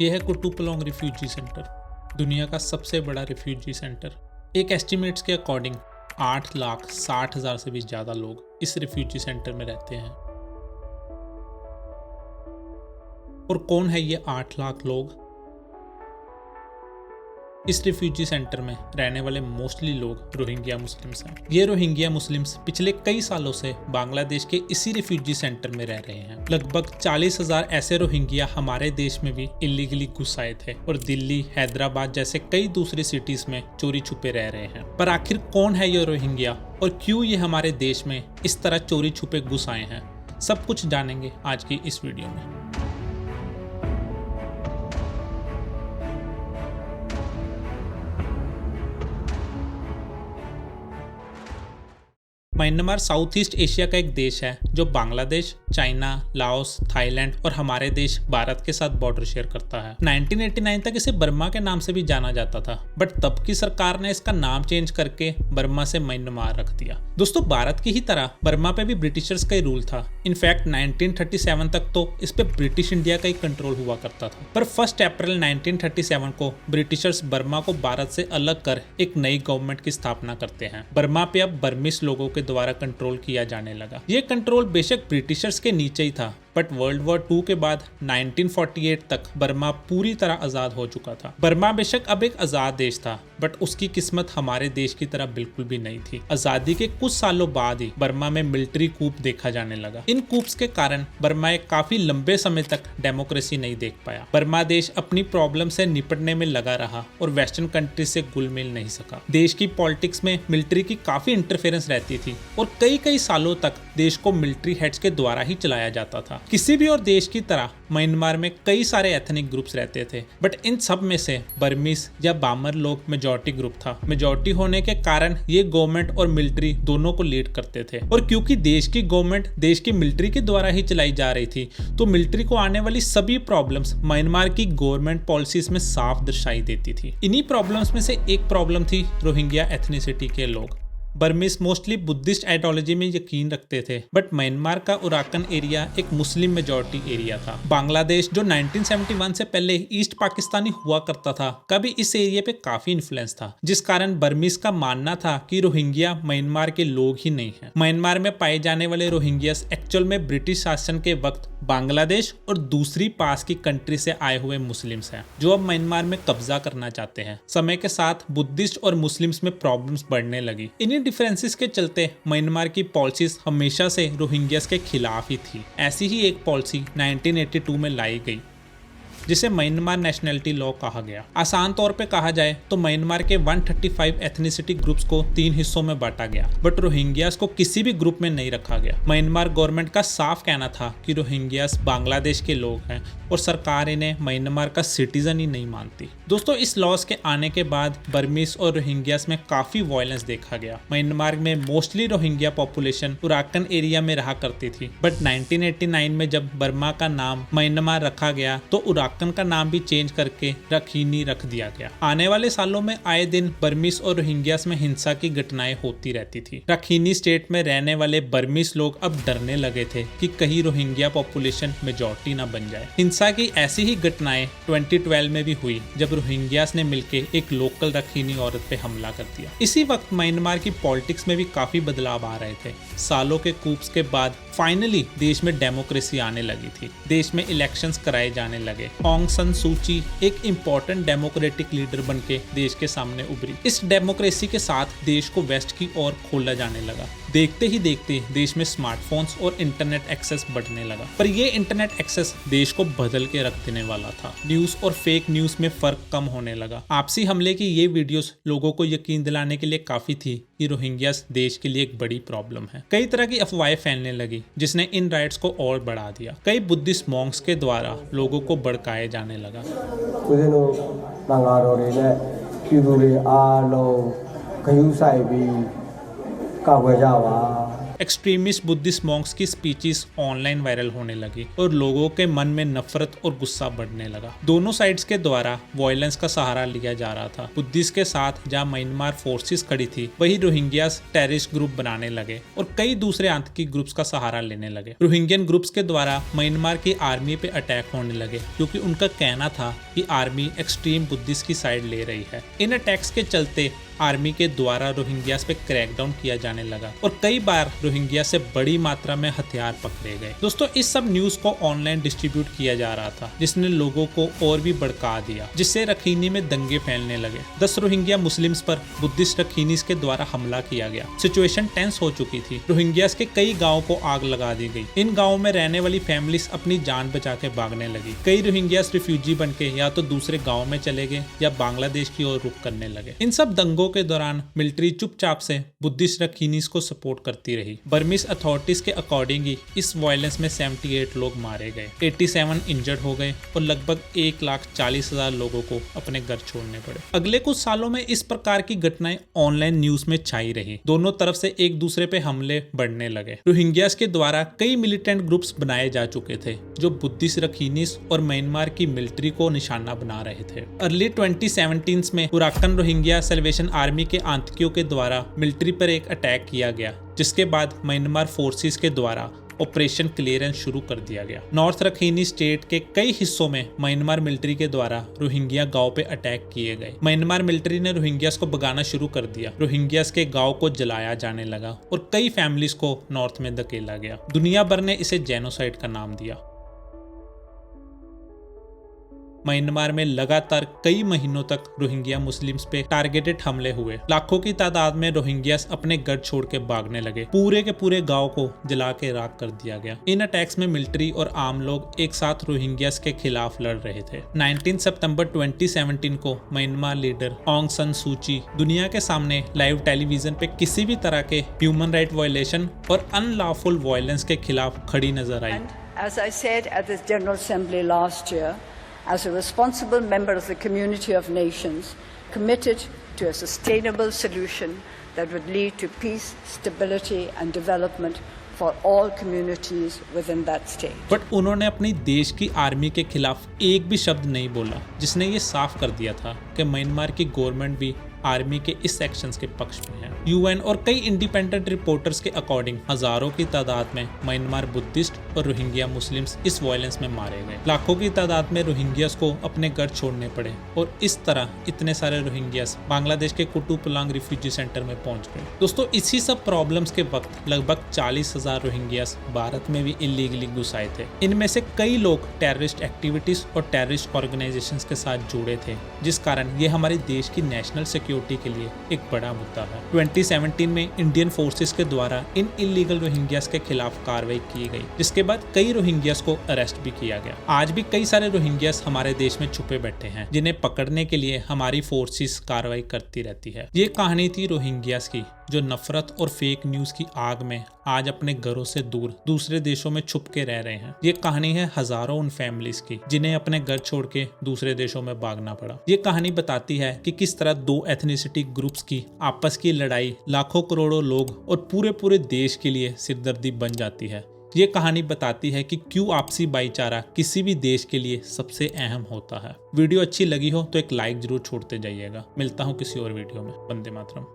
यह है कुटुपलोंग refugee centre, दुनिया का सबसे बड़ा रिफ्यूजी सेंटर। एक एस्टिमेट्स के अकॉर्डिंग 8,60,000 से भी ज़्यादा लोग इस रिफ्यूजी सेंटर में रहते हैं। और कौन है ये 8 लाख लोग? इस रिफ्यूजी सेंटर में रहने वाले मोस्टली लोग रोहिंग्या मुस्लिम्स हैं। ये रोहिंग्या मुस्लिम्स पिछले कई सालों से बांग्लादेश के इसी रिफ्यूजी सेंटर में रह रहे हैं। लगभग 40,000 ऐसे रोहिंग्या हमारे देश में भी इलीगली घुस आए थे और दिल्ली, हैदराबाद जैसे कई दूसरी सिटीज में चोरी छुपे रह रहे हैं। पर आखिर कौन है ये रोहिंग्या और क्यों ये हमारे देश में इस तरह चोरी छुपे घुस आए हैं, सब कुछ जानेंगे आज की इस वीडियो में। म्यांमार साउथ ईस्ट एशिया का एक देश है जो बांग्लादेश, चाइना, लाओस, थाईलैंड और हमारे देश भारत के साथ बॉर्डर शेयर करता है। 1989 तक इसे बर्मा के नाम से भी जाना जाता था, बट तब की सरकार ने इसका नाम चेंज करके बर्मा से म्यांमार रख दिया। दोस्तों, भारत की ही तरह बर्मा पे भी ब्रिटिशर्स का ही रूल था। इनफैक्ट 1937 तक तो इस पे ब्रिटिश इंडिया का ही कंट्रोल हुआ करता था। पर 1 अप्रैल 1937 को ब्रिटिशर्स बर्मा को भारत से अलग कर एक नई गवर्नमेंट की स्थापना करते हैं। बर्मा पे अब बर्मीज लोगों के द्वारा कंट्रोल किया जाने लगा। ये कंट्रोल बेशक ब्रिटिशर्स के नीचे ही था, बट वर्ल्ड वॉर 2 के बाद 1948 तक बर्मा पूरी तरह आजाद हो चुका था। बर्मा बेशक अब एक आजाद देश था, बट उसकी किस्मत हमारे देश की तरह बिल्कुल भी नहीं थी। आजादी के कुछ सालों बाद ही बर्मा में मिलिट्री कूप देखा जाने लगा। इन कूप्स के कारण बर्मा एक काफी लंबे समय तक डेमोक्रेसी नहीं देख पाया। बर्मा देश अपनी प्रॉब्लम से निपटने में लगा रहा और वेस्टर्न कंट्री से घुल मिल नहीं सका। देश की पॉलिटिक्स में मिलिट्री की काफी इंटरफेरेंस रहती थी और कई सालों तक देश को मिलिट्री हेड्स के द्वारा ही चलाया जाता था। किसी भी और देश की तरह म्यांमार में कई सारे एथनिक ग्रुप्स रहते थे, बट इन सब में से बर्मीज या बामर लोग मेजॉरिटी ग्रुप था। मेजॉरिटी होने के कारण ये गवर्नमेंट और मिलिट्री दोनों को लीड करते थे। और क्योंकि देश की गवर्नमेंट देश की मिलिट्री के द्वारा ही चलाई जा रही थी, तो मिलिट्री को आने वाली सभी प्रॉब्लम्स म्यांमार की गवर्नमेंट पॉलिसीज में साफ दर्शाई देती थी। इन्हीं प्रॉब्लम्स में से एक प्रॉब्लम थी रोहिंग्या एथनिसिटी के लोग। बर्मीज मोस्टली बुद्धिस्ट आइडियोलॉजी में यकीन रखते थे, बट म्यांमार का उराकन एरिया एक मुस्लिम मेजॉरिटी एरिया था। बांग्लादेश जो 1971 से पहले ईस्ट पाकिस्तानी हुआ करता था, का भी इस एरिया पे काफी इन्फ्लुएंस था, जिस कारण बर्मीज का मानना था कि रोहिंग्या म्यांमार के लोग ही नहीं हैं। म्यांमार में पाए जाने वाले रोहिंग्यास एक्चुअल में ब्रिटिश शासन के वक्त बांग्लादेश और दूसरी पास की कंट्री से आए हुए मुस्लिम्स हैं, जो अब म्यांमार में कब्जा करना चाहते हैं। समय के साथ बुद्धिस्ट और मुस्लिम्स में प्रॉब्लम्स बढ़ने लगी। इन्हीं डिफरेंसेस के चलते म्यांमार की पॉलिसीज हमेशा से रोहिंग्यास के खिलाफ ही थी। ऐसी ही एक पॉलिसी 1982 में लाई गई, जिसे म्यांमार नेशनलिटी लॉ कहा गया। आसान तौर पे कहा जाए तो म्यांमार के 135 एथनिसिटी ग्रुप्स को 3 हिस्सों में बांटा गया, बट रोहिंग्यास को किसी भी ग्रुप में नहीं रखा गया। म्यांमार गवर्नमेंट का साफ कहना था कि रोहिंग्यास बांग्लादेश के लोग हैं और सरकार इन्हें म्यांमार का सिटीजन ही नहीं मानती। दोस्तों, इस लॉस के आने के बाद बर्मीज और रोहिंग्यास में काफी वायलेंस देखा गया। म्यांमार में मोस्टली रोहिंग्या पॉपुलेशन उराकन एरिया में रहा करती थी, बट 1989 में जब बर्मा का नाम म्यांमार रखा गया तो उराकन का नाम भी चेंज करके रखीनी रख दिया गया। आने वाले सालों में आए दिन बर्मीज और रोहिंग्यास में हिंसा की घटनाएं होती रहती थी। रखीनी स्टेट में रहने वाले बर्मीज लोग अब डरने लगे थे कि कहीं रोहिंग्या पॉपुलेशन मेजॉरिटी ना बन जाए। हिंसा की ऐसी ही घटनाएं 2012 में भी हुई, जब रोहिंग्यास ने मिलकर एक लोकल रखीनी औरत पे हमला कर दिया। इसी वक्त म्यांमार की पॉलिटिक्स में भी काफी बदलाव आ रहे थे। सालों के कूप्स के बाद फाइनली देश में डेमोक्रेसी आने लगी थी। देश में इलेक्शंस कराए जाने लगे। ऑंग सन सू ची एक इम्पोर्टेंट डेमोक्रेटिक लीडर बनके देश के सामने उभरी। इस डेमोक्रेसी के साथ देश को वेस्ट की ओर खोला जाने लगा। देखते ही देखते देश में स्मार्टफोन्स और इंटरनेट एक्सेस बढ़ने लगा। पर ये इंटरनेट एक्सेस देश को बदल के रख देने वाला था। न्यूज और फेक न्यूज में फर्क कम होने लगा। आपसी हमले की ये वीडियोस लोगों को यकीन दिलाने के लिए काफी थी कि रोहिंग्यास देश के लिए एक बड़ी प्रॉब्लम है। कई तरह की अफवाहें फैलने लगी, जिसने इन राइट्स को और बढ़ा दिया। कई बुद्धिस्ट मॉन्क्स के द्वारा लोगों को भड़काया जाने लगा। एक्सट्रीमिस्ट बुद्धिस्ट मॉन्क्स की स्पीचेस ऑनलाइन वायरल होने लगी और लोगों के मन में नफरत और गुस्सा बढ़ने लगा। दोनों साइड्स के द्वारा वायलेंस का सहारा लिया जा रहा था। बुद्धिस्ट के साथ जहां म्यांमार फोर्सेस खड़ी थी, वही रोहिंग्यास टेररिस्ट ग्रुप बनाने लगे और कई दूसरे आतंकी ग्रुप्स का सहारा लेने लगे। रोहिंग्यन ग्रुप्स के द्वारा म्यांमार की आर्मी पे अटैक होने लगे क्योंकि उनका कहना था कि आर्मी एक्सट्रीम बुद्धिस्ट की साइड ले रही है। इन अटैक्स के चलते आर्मी के द्वारा रोहिंग्यास पे क्रैकडाउन किया जाने लगा और कई बार रोहिंग्या से बड़ी मात्रा में हथियार पकड़े गए। दोस्तों, इस सब न्यूज को ऑनलाइन डिस्ट्रीब्यूट किया जा रहा था, जिसने लोगों को और भी भड़का दिया, जिससे रखीनी में दंगे फैलने लगे। 10 रोहिंग्या मुस्लिम्स पर बुद्धिस्ट रखीनीस के द्वारा हमला किया गया। सिचुएशन टेंस हो चुकी थी। रोहिंग्यास के कई गाँव को आग लगा दी गई। इन गाँव में रहने वाली फैमिलीज अपनी जान बचा के भागने लगी। कई रोहिंग्यास रिफ्यूजी बन के या तो दूसरे गाँव में चले गए या बांग्लादेश की ओर रुख करने लगे। इन सब दंगों के दौरान मिलिट्री चुपचाप से बुद्धिस्ट रखीनीस को सपोर्ट करती रही। बर्मीज अथॉरिटीज के अकॉर्डिंग ही इस वायलेंस में 78 लोग मारे गए, 87 इंजर्ड हो गए और लगभग 1,40,000 लोगों को अपने घर छोड़ने पड़े। अगले कुछ सालों में इस प्रकार की घटनाएं ऑनलाइन न्यूज में छाई रही। दोनों तरफ से एक दूसरे पे हमले बढ़ने लगे। रोहिंग्यास के द्वारा कई मिलिटेंट ग्रुप्स बनाए जा चुके थे जो बुद्धिस्ट रखीनीस और म्यांमार की मिलिट्री को निशाना बना रहे थे। अर्ली 2017 में उराकन रोहिंग्या सैल्वेशन आर्मी के आतंकियों के द्वारा मिलिट्री पर एक अटैक किया गया, जिसके बाद म्यांमार फोर्सेस के द्वारा ऑपरेशन क्लियरेंस शुरू कर दिया गया। नॉर्थ रखीनी स्टेट के कई हिस्सों में म्यांमार मिलिट्री के द्वारा रोहिंग्या गांव पे अटैक किए गए। म्यांमार मिलिट्री ने रोहिंग्यास को भगाना शुरू कर दिया। रोहिंग्यास के गांव को जलाया जाने लगा और कई फैमिलीज को नॉर्थ में धकेला गया। दुनिया भर ने इसे जेनोसाइड का नाम दिया। म्यांमार में लगातार कई महीनों तक रोहिंग्या मुस्लिम्स पे टारगेटेड हमले हुए। लाखों की तादाद में रोहिंग्यास अपने घर छोड़ के भागने लगे। पूरे के पूरे गांव को जला के राख कर दिया गया। इन अटैक्स में मिलिट्री और आम लोग एक साथ रोहिंग्यास के खिलाफ लड़ रहे थे। 19 सितंबर 2017 को म्यांमार लीडर ऑंग सन सू की दुनिया के सामने लाइव टेलीविजन पे किसी भी तरह के ह्यूमन राइट वायलेशन और अनलॉफुल वायलेंस के खिलाफ खड़ी नजर आई। As I said at this General Assembly last year, as a responsible member of the community of nations committed to a sustainable solution that would lead to peace, stability and development for all communities within that state. But उन्होंने अपनी देश की army के खिलाफ एक भी शब्द नहीं बोला, जिसने ये साफ कर दिया था कि म्यांमार की गवर्नमेंट भी आर्मी के इस एक्शंस के पक्ष में है। यूएन और कई इंडिपेंडेंट रिपोर्टर्स के अकॉर्डिंग हजारों की तादाद में म्यांमार बुद्धिस्ट और रोहिंग्या मुस्लिम्स इस वायलेंस में मारे गए। लाखों की तादाद में रोहिंग्यास को अपने घर छोड़ने पड़े और इस तरह इतने सारे रोहिंग्यास बांग्लादेश के कुटुपलांग रिफ्यूजी सेंटर में पहुंच गए। दोस्तों, इसी सब प्रॉब्लम्स के वक्त लगभग 40,000 रोहिंग्यास भारत में भी इलीगली घुस आए थे। इनमें से कई लोग टेररिस्ट एक्टिविटीज और टेररिस्ट ऑर्गेनाइजेशंस के साथ जुड़े थे, जिस कारण ये हमारे देश की नेशनल सिक्योरिटी के लिए एक बड़ा मुद्दा है। 2017 में इंडियन फोर्सेस के द्वारा इन इलीगल रोहिंग्यास के खिलाफ कार्रवाई की गई, जिसके बाद कई रोहिंग्यास को अरेस्ट भी किया गया। आज भी कई सारे रोहिंग्यास हमारे देश में छुपे बैठे हैं, जिन्हें पकड़ने के लिए हमारी फोर्सेस कार्रवाई करती रहती है। ये कहानी थी रोहिंग्यास की, जो नफरत और फेक न्यूज की आग में आज अपने घरों से दूर दूसरे देशों में छुप के रह रहे हैं। ये कहानी है हजारों उन फैमिलीज की जिन्हें अपने घर छोड़ के दूसरे देशों में भागना पड़ा। ये कहानी बताती है कि किस तरह दो एथनिसिटी ग्रुप्स की आपस की लड़ाई लाखों करोड़ों लोग और पूरे पूरे देश के लिए सिरदर्दी बन जाती है। ये कहानी बताती है कि क्यों आपसी भाईचारा किसी भी देश के लिए सबसे अहम होता है। वीडियो अच्छी लगी हो तो एक लाइक जरूर छोड़ते जाइएगा। मिलता हूँ किसी और वीडियो में। वंदे मातरम।